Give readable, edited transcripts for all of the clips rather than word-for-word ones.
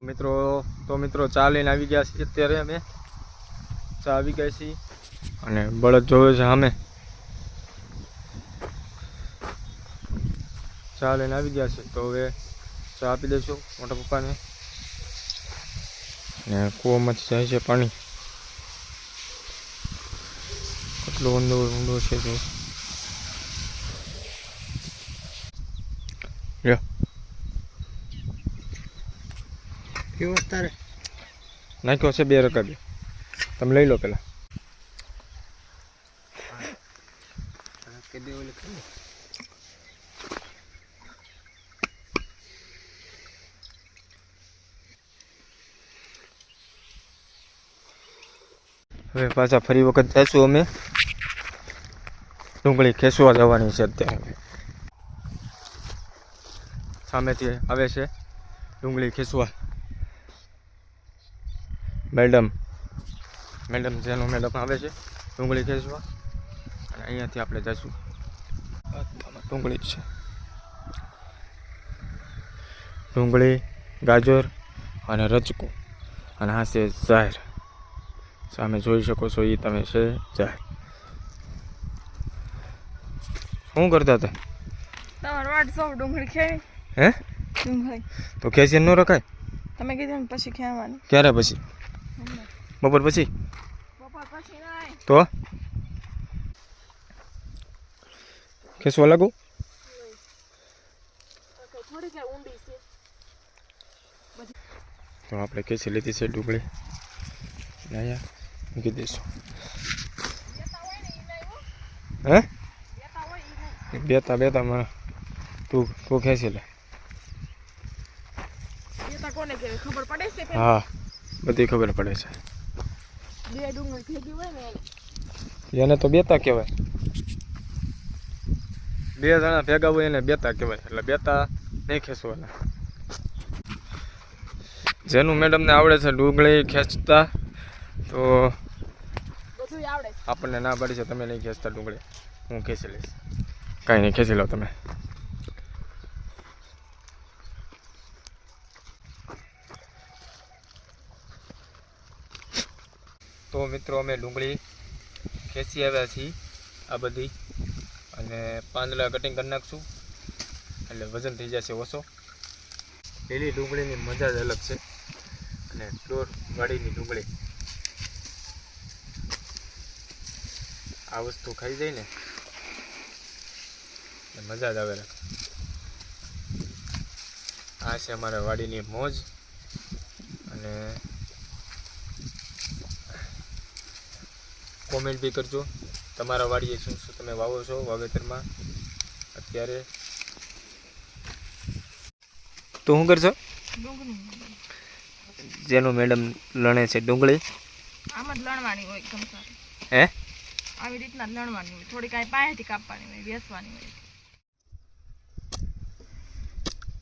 મિત્રો ચા લઈને આવી ગયા છીએ। અત્યારે અમે ચા આવી ગયા છીએ અને બળદ જોવે છે અમે ચા લઈને આવી ગયા છે। તો હવે ચા આપી દઈશું મોટા પપ્પાને ને કૂવામાંથી જાય છે પાણી। કેટલું ઊંડું છે જો નાખ્યો છે 2 રકાબી। તમે લઈ લો પેલા। હવે પાછા ફરી વખત જઈશું અમે ડુંગળી ખેંચવા જવાની છે। અત્યારે સામેથી આવે છે ડુંગળી ખેંચવા મેડમ આવે છે ડુંગળી ખેંચવા અને અહીંયાથી આપણે જઈશું। ડુંગળી છે, ડુંગળી, ગાજર અને રચકો અને આ છે જાહેર। સામે જોઈ શકો છો એ તમે છે જાહેર। શું કરતા હતા? તમાર વાટ સો ડુંગળી ખેવી હે ડુંગળી તો ખેંચી ન રખાય? તમે કીધું ને પછી ખેવાની। ક્યારે પછી? બપોર પછી? બપોર પછી નહીં તો ખેંચવા લાગુ? થોડી કે ઊંડી છે તો આપણે ખેંચી લીધી છે ડુંગળી અહીંયા મૂકી દઈશું। હે બેતા મને તું ખેંચી લે। કોને કે ખબર પડે છે? હા બધી ખબર પડે છે। 2 ડુંગળી ભેગી હોય ને એને તો બેતા કહેવાય। 2 જણા ભેગા હોય એને બેતા કહેવાય। એટલે બેતા નહીં ખેંચવાના। જેનું મેડમને આવડે છે ડુંગળી ખેંચતા તો બધું આવડે આપણને ના પડી છે તમે નહીં ખેંચતા ડુંગળી, હું ખેંચી લઈશ। કાંઈ નહીં, ખેંચી લો તમે। તો મિત્રો અમે ડુંગળી ખેંચી આવ્યા છીએ આ બધી અને પાંદડા કટિંગ કરી નાખશું એટલે વજન થઈ જશે ઓછો। લીલી ડુંગળીની મજા જ અલગ છે અને ડોર વાળીની ડુંગળી આ વસ્તુ ખાઈ જાય ને મજા જ આવે। આ છે અમારા વાડીની મોજ અને કોમેન્ટ બી કરજો તમારા વાડીએ શું શું તમે વાવો છો વાવેતરમાં અત્યારે। તો શું કરશો? જેનું મેડમ લણે છે ડુંગળી આમ જ લણવાની હોય એકદમ સારી। હે આવી રીતના જ લણવાની હોય, થોડી કાંઈ પાસેથી કાપવાની હોય, બેસવાની હોય।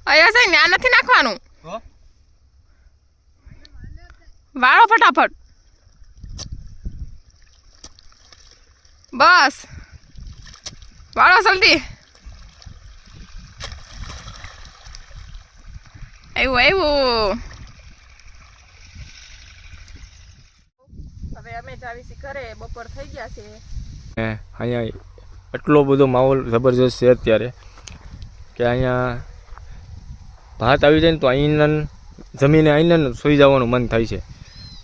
અહીંયા છે ને આ નથી નાખવાનું, વાળો ફટાફટ બસ વાળો જલ્દી। આવ્યું હવે અમે જાવી છીએ ઘરે, બપોર થઈ ગયા છે। અહીંયા એટલો બધો માહોલ જબરજસ્ત છે અત્યારે કે અહીંયા ભાત આવી જાય ને તો અહીં જમીને અહીં સૂઈ જવાનું મન થાય છે,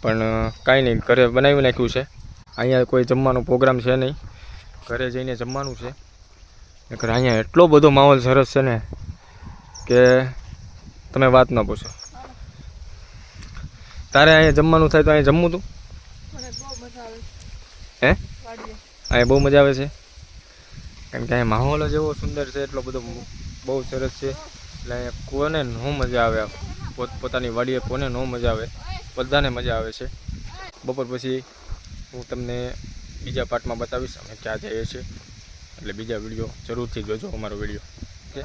પણ કાંઈ નહીં, ઘરે બનાવી નાખ્યું છે। અહીંયા કોઈ જમવાનો પ્રોગ્રામ છે નહીં, ઘરે જઈને જમવાનું છે। નકર અહીંયા એટલો બધો માહોલ સરસ છે ને કે તમે વાત ન પૂછો। તારે અહીંયા જમવાનું થાય તો અહીંયા જમવું તું? હે અહીંયા બહુ મજા આવે છે કારણ કે અહીંયા માહોલ જ એવો સુંદર છે, એટલો બધો બહુ સરસ છે। એટલે અહીંયા કોને ન મજા આવે, પોતાની વાડીએ કોને ન મજા આવે, બધાને મજા આવે છે। બપોર પછી હું તમને બીજા પાર્ટમાં બતાવીશ અમે ક્યાં જઈએ છીએ, એટલે બીજા વિડીયો જરૂરથી જોજો અમારો વિડીયો। ઓકે।